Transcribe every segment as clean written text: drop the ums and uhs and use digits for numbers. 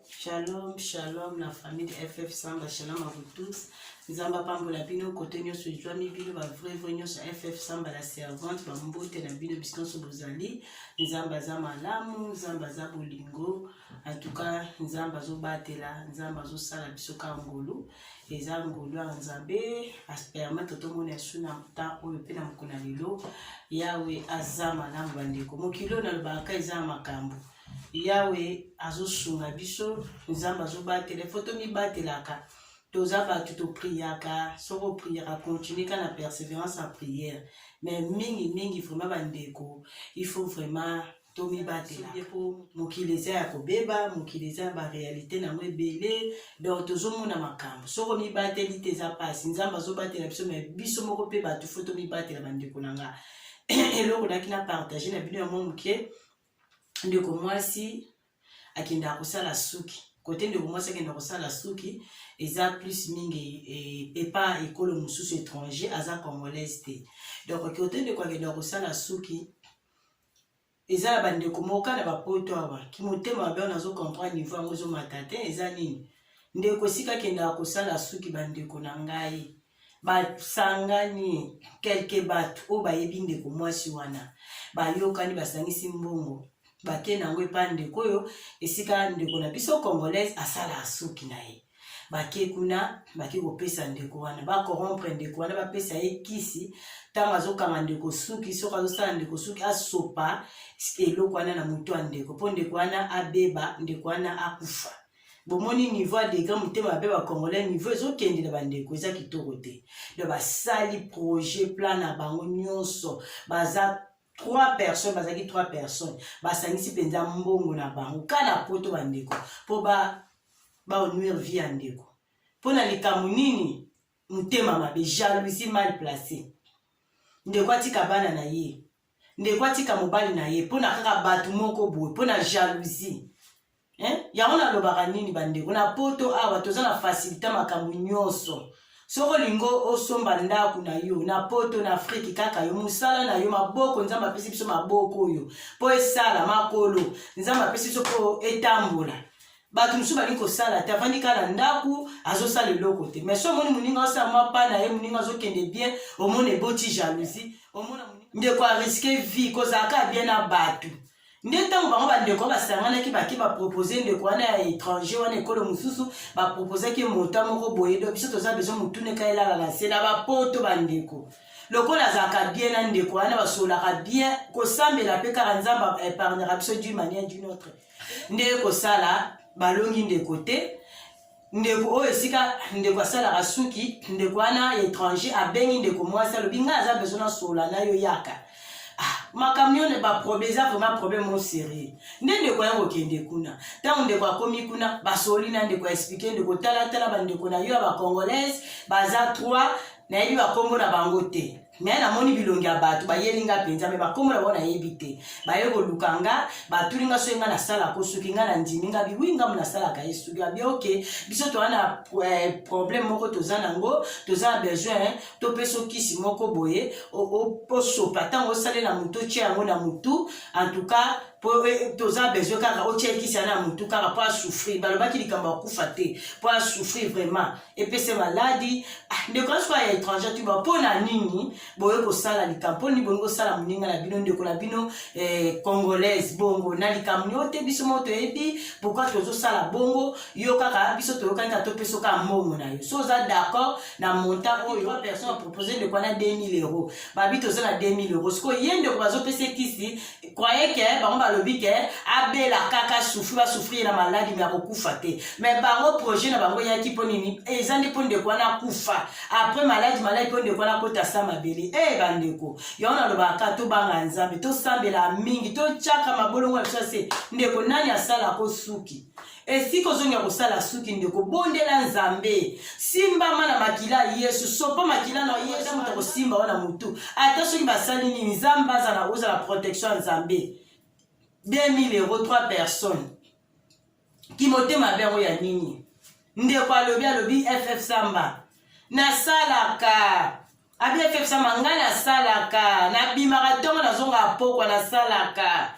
Shalom, shalom, la famille de FF Samba, shalom à vous tous. Nzamba pambola bino kote nyonso ejwami bino ba vrai nyonso FF Samba la servante ba mbote na bino bisika so bozali. Nzamba za malamu, nzamba za bolingo. En tout cas, nzamba zo batela, nzamba zo sala biso ka ngolu. Eza ngolu ya nzambe permettre to mona suna ta oyo pe na mokona lelo. Yawe azama na mbandeko. Mokilo na lobaka eza makambo. Yawe azosunga biso nzamba zo batela foto mi batelaka. Toza batu to priaka, soko priera, continuer quand la persévérance en prière. Mais mingi vraiment bandeko, il faut vraiment tomi batela po mokileza ya kobeba, mokileza ba réalité na mwe belé, donc tozo mona makambo. Soko mi bateli teza pasi, nzamba zo batela biso mais biso moko pe batu foto mi batela bandeko nanga. Eloko na kina partager na bino ya mo muke ndeko mwasi akenda kosala suki. Côté de moi c'est que ça la suki eza plus mingi et pas école mususu étranger aza congolaise te. Donc côté de quoi que ça la suki eza la bande komoka na ba poto aba ki motema ba nazo comprendre niveau ngozo matate eza nini ndeko sika kenda ko sala suki bande ko na ngai ba sangani quelque bat o ba yebi ndeko mwasi wana ba yokani basangisi mbongo bake nangwe pande koyo esika ndeko na biso congolaise asala suki na ye bake kuna bake kopesa ndeko wana ba corrompre ndeko wana ba pesa ye kisi tanga zokanga ndeko suki soka zosala ndeko suki asopa eloko wana na mutu ndeko po ndeko wana abeba ndeko wana akufa bomoni niveau de grand mutema beba congolais niveau ezokende na bandeko eza kitoko te de basali projet plan na bango nyonso baza 3 personnes, bazaki 3 personnes. Basangisi penza mbongo na bango. Kana poto bandeko. Po ba onuire vie andeko. Po na likamu nini mutema mabe jalousie mal placée. Ndeko atika bana na ye. Ndeko atika mobali na ye. Po na kaka batu moko boye. Po na jalousie. Yango na lobaka nini bandeko. Na poto awa toza na facilité makambo nyonso. Soko lingo osomba ndaku na yo na poto na Afrique kaka yo musala na yo maboko nzamba pesi biso maboko yo po esala makolo nzamba pesi biso po etambola batu musu bali ko sala tavandi kala ndaku azosala eloko te mais so moni muninga osala mapa na ye muninga azokende bien omone boti jalousie omona ndeko a risquer vie kozaka bien na batu ndetango bango bandeko basangana ki baki ba proposer ndeko wana ya étranger wana ekolo mususu ba proposer ki monta moko boye do biso toza besoin mutune ka elala la sela ba poto bandeko lokola zaka bien na ndeko wana basolaka bien kosambela pe kaka nzamba épargnera biso d'une manière d'une autre ndeko sala balongi ndeko te ndeko oyo esika ndeko asala suki ndeko wana étranger abengi ndeko mwasi alobi nga aza besoin na sola na yo yaka ma camion ne ba problème ça vraiment problème au sérieux ndende ko yango kende kuna tango ndeko akomi kuna basoli na ndeko expliquer ndeko tala bandeko na yo ba congolaise baza 3 na yebi ba kombo na bango te mais na moni bilongi ya batu ba yelinga penza me ba kombo na bona yebi te ba yego lukanga ba tulinga so nga na sala ko suki nga na ndiminga biwinga mna sala ka yesu ga bien OK biso to ana problème moko toza nango toza besoin to peso kisi moko boye o poso patango sale na muto tia yango na mutu en tout cas pour toza besoin kaka o tia kisi na mutu kaka pas souffrir balobaki likamba kufa te pas souffrir vraiment et puis c'est maladie de quand soit étranger tu vas pona nini boye ko sala likampo ni bongo sala muninga na bino ndeko na bino congolaise bongo na likamni ote biso moto ebi pourquoi tozo sala bongo yo kaka biso to kanga to peso ka mbongo na yo so za d'accord na montant oyo personne proposer de quoi na 2000 euros babi tozo na 2000 euros ko yende ko bazo pese kisi croyez que bango balobi que abela kaka souffrir na maladie mais akufa te mais bango projet na bango ya kiponini ezandi ponde kwa na kufa après maladie ponde kwa na kota sama beli bandeko yaona lobaka to banga nzambe to sambela mingi to chaka mabolongo ya sase ndeko nani asala ko suki esiko zonga ko sala suki ndeko bondela nzambe simba mana makila Yesu sopo makila na Yesu mutako simba wana mutu ata soki basali ni nzamba za na oza la protection nzambe 2000 euros 3 personnes qui motema bengo ya nini ndeko alobi FF Samba na salaka abi FF Samba nga na salaka na bimaka ntongo nazonga pokwa na salaka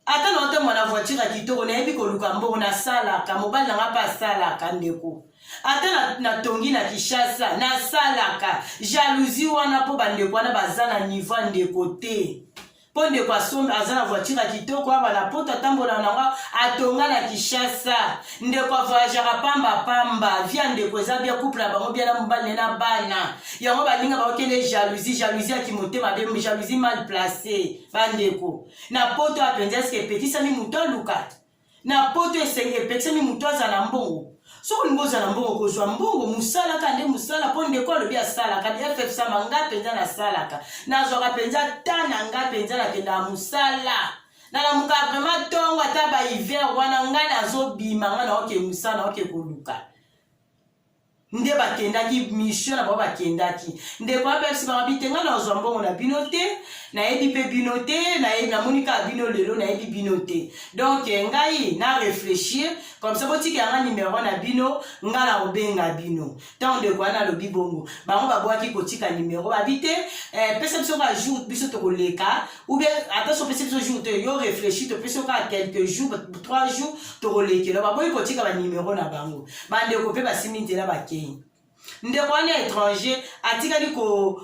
ata na ote mwana voiture kitoko nayebi koluka mbongo na salaka mobali nanga mpe asalaka ndeko ata na tongi na Kinshasa na salaka jalousie wana mpo bandeko wana baza na niveau ndeko te mpo ndeko asombe aza na voiture kitoko abana poto atambola nango atonga na Kinshasa ndeko avoyagera pamba via ndeko eza bia couple na bango bia na mobali na bana yango baninga bakokende jalousie ya kimotema be jalousie mal placée bandeko na poto apenza eske epetisami moto aluka na poto epetisami moto aza na mbongo soko ningo ozala mbongo kozwa mbongo mosalaka nde mosala mpo ndeko alobi asalaka FF Samba nga mpenza nasalaka nazwaka mpenza ta na nga mpenza nakendaka mosala nalamuka vraimen ntongo ata bahiver wana ngai nazobima ngai naoke mosala naoke koluka nde bakendaki mission na bao bakendaki ndeko abefisi bakabi nga nazwa mbongo na bino te nayebi mpe bino te namoni kaka bino lelo nayebi bino te donc ngai na réfléchir comme ça botika nga numéro na bino nga na kobenga bino ntango ndeko wana alobi bongo bango babwaki kotika numéro babi te pesa biso ka jour biso tokoleka ou bien ata so pesa biso jour te yo réfléchir topesa ka quelques jours 3 jours tokolekela baboyi kotika banuméro na bango bandeko mpe basimi nzela bakei ndeko wana étranger atikali ko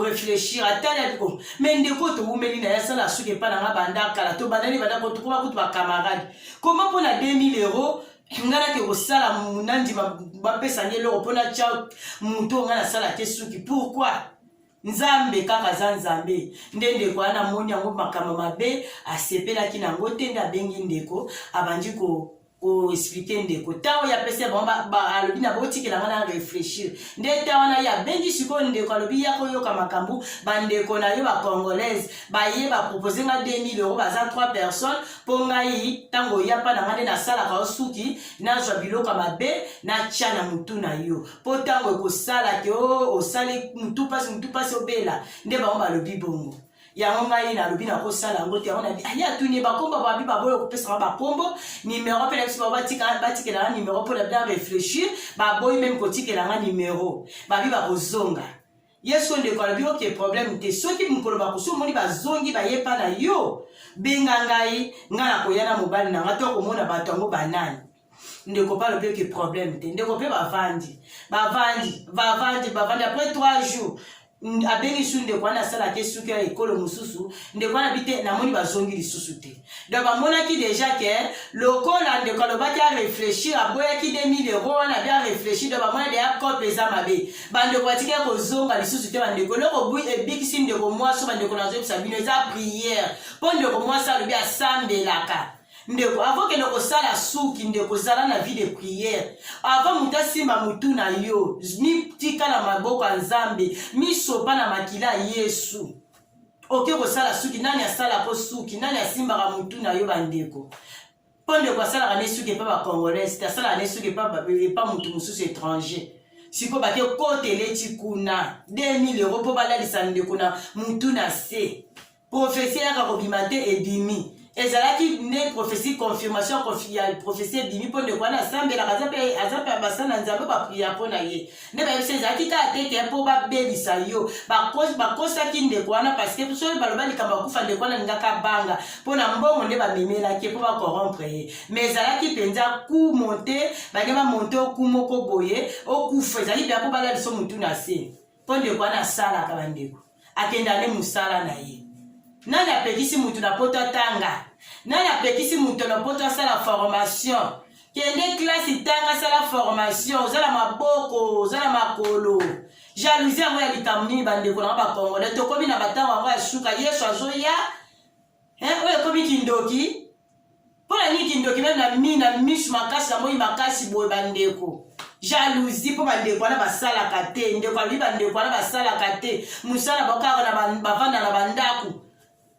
réfléchir atali ko mais ndeko to umeli na yasala suke pa na banda kala to bandani banda ko to kutu ba camarade comment pour na 2000 € ngana ke ko sala munandi ba pesa nyelo ko na cha muto ngana sala te suki pourquoi nzambe kaka za nzambe ndende ko ana moni yango makama mabe asepelaki nango te nda bengi ndeko abandi ko expliquer ndeko tawo ya pese ba alobi na botikela ngana réfléchir ndeta wana ya bengi siko ndeko alobi ya koyoka makambu bandeko na yo ba congolaise ba ye ba proposer nga 2000 € baza 3 personnes po ngai tango ya pa na ngane na sala ka osuki na zwa biloko mabe na chana mutu na yo po tango ko sala ke o sali mutu pasi obela nde ba alobi bongo yango ngai na lobi na kosala ngo te ona ali atuni bakombo babi baboyo kopesa bakombo numéro pe biso batikela numéro pour bien réfléchir baboyi même kotikela nga numéro babi bakozonga yeso ndeko alobi oke problème te soki mukolo bakoso moni bazongi bayepa na yo benga ngai nga na koyana mobali na nga to komona bato yango banani ndeko pa lobi oke problème te ndeko pe bavandi après 3 jours abengi su ndeko wana asala ke suki ya ekolo mosusu ndeko wana bite namoni bazongi lisusu te donc bamonaki déjà ke lokola ndeko alobaki aréfléchir aboyaki 2000 € wana bia réfléchir donc bamona deya cope eza mabe bandeko batikaki kozonga lisusu te bandeko eloko ebikisi ndeko mwasi bandeko nazoyebisa bino eza prière mpo ndeko mwasi alobi asambelaka ndeko avant que ndeko sala suki ndeko zala na vie de prière avant muta simba mutu na yo mi tika na maboko ya Nzambe mi sopa na makila Yesu oke ko sala suki nani asala po suki nani asimba mutu na yo bandeko po ndeko asala ka suki pa ba congolais ta sala ne suki pa mutu mususu étranger siko bake kotele tikuna 2000 € po balalisa ndeko na mutu na se prophétie ya ko bimate ebimi ezalaki ne prophétie confirmation prophétie bimi po ndeko wana asambelaka aza mpe basana nzambe bapria mpo na ye nde bayebisa ezalaki kaka teke mpo babelisa yo bakosaki ndeko wana parceke soki baloba likambo bakufa ndeko wana alingaka banga mpo na mbongo nde bamemelaki mpo bacorrompre ye mais ezalaki mpenza ku monte bake bamonte oku moko boye okufa ezalaki mpenza mpo balaliso motu na se mpo ndeko wana asalaka bandeko akenda ne mosala na ye nani apekisi mutu na poto atanga nani apekisi mutu na poto asala formation kende classe tanga sala formation ozala maboko ozala makolo jalousie yango ya likambo nini bandeko na bakongolais tokomi na batango yango ya suka yesu azoya oyo ekomi kindoki mpona nini kindoki meme na misu makasi na moi makasi boye bandeko jalousie po bandeko wana basalaka te ndeko alobi bandeko wana basalaka te mosala bakaka bavanda na bandako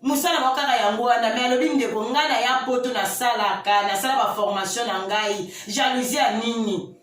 musala bakaka yango wana me alobi ndeko ngai na ya poto nasalaka nasala baformation na ngai jalousie ya nini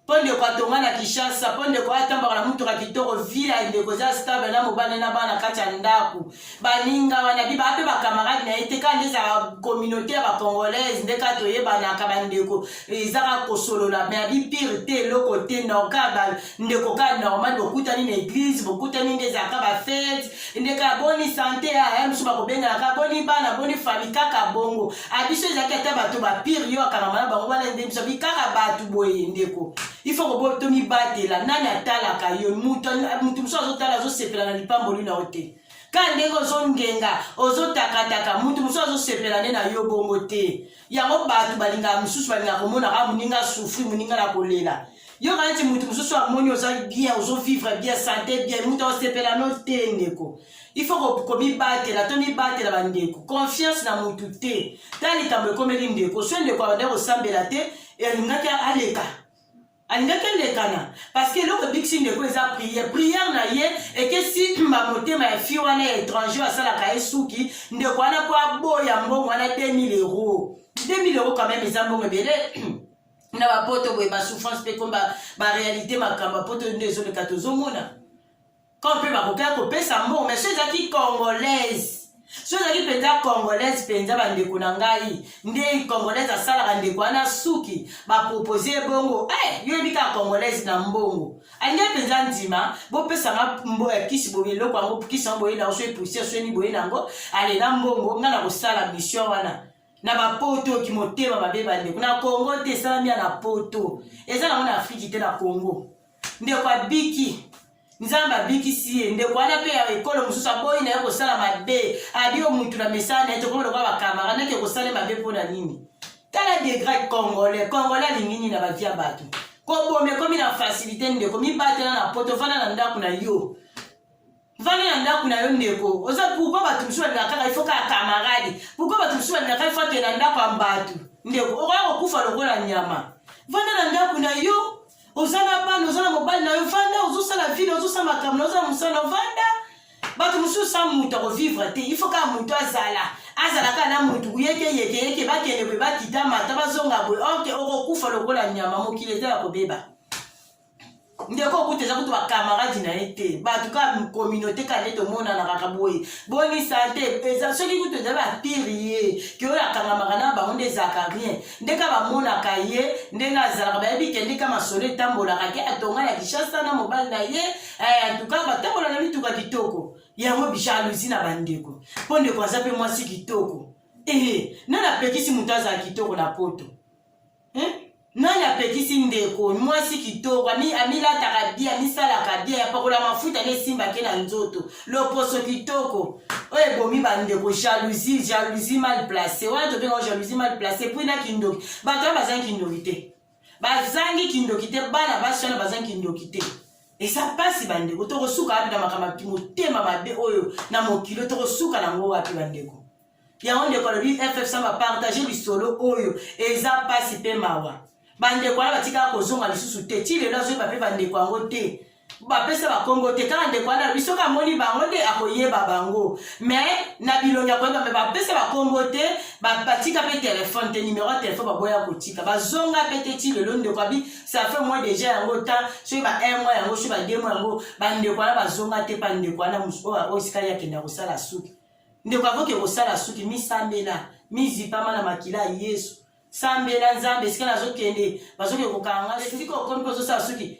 Ponde kwa tonga na Kishasa, ponde kwa atamba na mutu kitoko vila ndeko za stable na mobane na bana kati ya ndaku. Baninga wana biba ape ba camarade na eteka ndeza communauté ba congolaise ndeka toyeba na kabandeko ezaka kosolola mais abi pire te le côté nokaba ndeko ka normal bokuta ni église bokuta ni ndeza ka ba fête ndeka boni santé a msu ba kobenga ka boni bana boni famille kaka bongo abiso ezaki ata bato ba pire yo akana mana bango bana ndemso bikaka batu boye ndeko. Il faut que vous tomi batela nani atala kayo mutu muso azotala azosepela na lipambo lina ote ka ndenge ozongenga ozotakataka mutu muso azosepela ne na yo bongo te yango batu balinga mususu balinga komona ka muninga souffrir muninga na kolela yo kanti mutu mususu amoni oza bien ozovivre bien santé bien mutu azosepela no te ndeko. Il faut que komi batela tomi batela bandeko confiance na mutu te tali tambo ekomeli ndeko so ndeko abandeko osambela te elingaki aleka alingaki lekana parce que loko biksi ndeko eza prière na ye et que si mamotema ya fi wana étranger asalaka ye suki ndeko wana po aboya mbongo wana 2000 euros 2000 euros quand même eza mbongo ebele na bapoto boye basouffrance mpe ko baréalité makambo bapoto nde ezoleka tozomona quand mpe bakokaya kopesa mbongo mais so ezalaki congolaise so ezalaki mpenza congolaise mpenza bandeko na ngai nde congolaise asalaka ndeko wana suki bapropose bongo yoyebi kaka congolaise na mbongo alingi mpenza ndima bopesanga kisi boye eloko yango kisi yango boye nango so epoussière so eni boye nango ale na mbongo ngai na kosala mission wana na bapoto kimotema babe bandeko na Congo te esalami ya na poto eza nango na Afrique te na Congo ndeko abiki nzambe abikisi ye ndeko wana mpe ya ekolo mosusu aboyi na ye kosala mabe adio mutu na mesala na ye tokomona kwa bakamara ndeke kosala mabe mpo na nini tala degrade congolais alingi nini na bavia bato kobome komi na facilité ndeko mibatela na poto vanda na ndako na yo vanda na ndako na yo ndeko oza pourquoi bato mosusu balingaka kaka ifo kaka camarade pourquoi bato mosusu balingaka ifo akende na ndako ya mbatu ndeko okoya kokufa lokola nyama vanda na ndako na yo ozana bana ozana mobali na yo vanda ozosala ville ozosala makambo ozala mosala vanda bato mosusu sa mutu akovivre te il faut ka mutu azalaka na mutu yeke bakende boye bakita mata bazonga boye oke okokufa lokola nyama mokili eza ya kobeba ndeko okuta eza kutu bakamaradi na ye te bato ka communauté ka nde tomonana kaka boye boni sante eza soki kutu eza bapire ye ke oyo akangamaka na bango nde ezalaka rien ndeka bamonaka ye ndenge azalaka bayebi ke ndeka masolo etambolaka ke atonga ya Kishasa na mobali na ye antuka batambola na mituka kitoko yango bijalousie na bandeko mpo ndeko aza mpe mwasi kitoko nani apekisi moto azala kitoko na poto nani apekisi ndeko mwasi kitoko amilataka bia amisalaka bia yapakola mafuta nesimbake na nzoto loposo kitoko oyo ebomi bandeko jalousie mal placé wana tobenga jalousie mal placé mpo na kindoki bato wana bazangi kindoki te bana basi wana bazangi kindoki te eza pasi bandeko tokosuka wapi na makambo motema mabe oyo na mokilo tokosuka nango wapi bandeko yango ndeko alobi FF Samba partage lisolo oyo eza pasi mpe mawa bandeko wana batikaka kozonga lisusu te ti lelo azoyeba mpe bandeko yango te bapesa bakongo te kaka ndeko wana alobi soki amoni bango nde akoyeba bango mais na bilongi akoyeba me bapesa bakongo te batika mpe telefone te numero ya telefone baboya kotika bazonga mpe te ti lelo ndeko abi ça fait moi déjà yango ta soki ba 1 mois yango soki ba 2 mois yango bandeko wana bazonga te pa ndeko wana oyo esikali akenda kosala suki ndeko akoki kosala suki misambela mizipama na makila ya Yesu sambela nzambe esika nazokende bazoki kokanga esika okomi mpo ozosala suki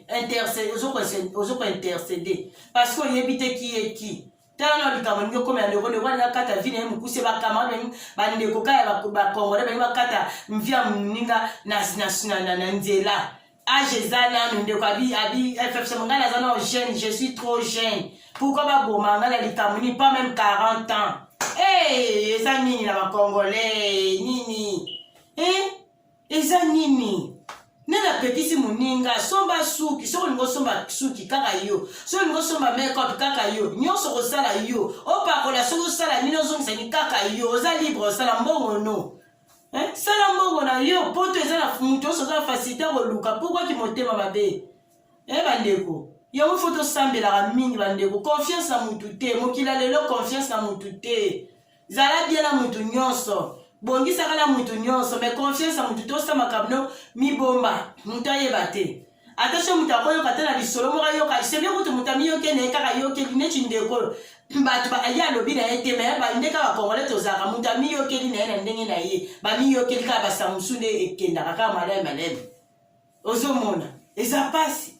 ozoko intercede parce que oyebi te ki ye ki tala na likambo ndenge okomi ya ndeko ndeko wana nakata vine ye mokuse bakamara bandeko kaya bakongole balingi bakata mvia moninga na nzela age eza nanu ndeko abi FF ngai naza na jeune je suis trop jeune pourquoi baboma ngai na likambo nini pas même 40 ans eza nini na bakongolais nini eza nini nena pekisi moninga somba suki soko lingo somba suki kaka yo soko lingo somba makeup kaka yo nyonso kosala yo opakola soko osala nini ozongisa ni kaka yo oza libre osala mbongo no sala mbongo na yo poto eza na mutu oso oza na facilité koluka pourkoi kimotema mabe bandeko yango fo tosambelaka mingi bandeko confiance na mutu te mokila lelo confiance na mutu te zala bien na mutu nyonso bongisaka na mutu nyonso mais confiance na mutu tosala makambo mibomba mutu ayeba te attention moto akoyoka te na lisolo moko ayoka c'est bien kutu moto amiyokene kaka yokeli neti ndeko bato ye alobi na ye te me bande kaka bakongole tozalaka moto amiyokeli na ye na ndenge na ye bamiyokeli kaka basamusu nde ekendaka kaka maleme ozomona eza pasi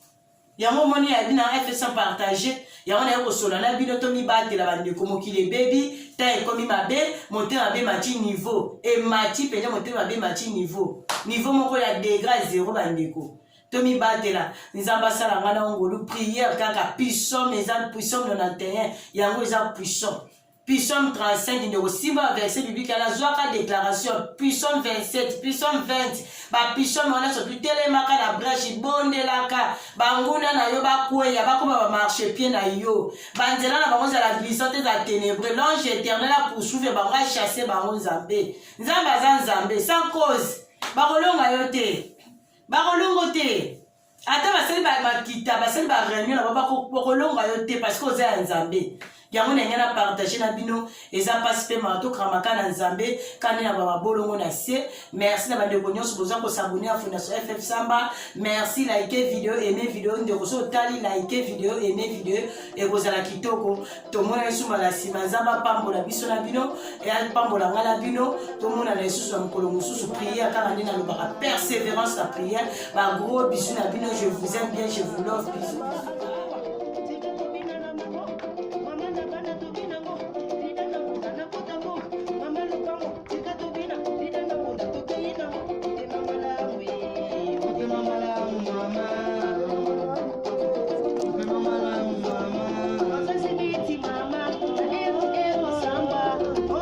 yango moni ya bina FF100 partage yango na ye kosola na bino to mibatela bandeko mokili ebebi ta ekomi mabe motema mabe mati niveau emati mpenza motema mabe mati niveau moko ya degra 0 bandeko to mibatela nzambe asala nga na ngolu prière kaka puissant eza puissant 91 yango eza puissant puissant 35 ndeko simba verset biblique nazwaka déclaration puissant 27 puissant 20 bapuissant wana soki telemaka na brèche bondelaka banguna na yo bakweya bakoma bamarche pied na yo banzela na bango ezala glissante eza ténébreux l'ange éternel apoursuivre bango achasse bango nzambe aza nzambe sans cause bakolonga yo te bakolongo te ata basali bakita basali baréunion na bakolonga yo te parce que oza ya nzambe yango ndenge na partage na bino eza pasi mpe matokramaka na nzambe kandi na babolongo na se merci na bandeko nyonso boza kosabone ya fondation FF100 merci like video aime video ndeko so otali like video aime video ekozala kitoko tomona esumba na nsima nzambe apambola biso na bino apambola nga na bino tomona na lisusu ya mokolo mosusu prière kaka nde nalobaka persévérance na prière bagros bisu na bino je vous aime bien je vous love bisous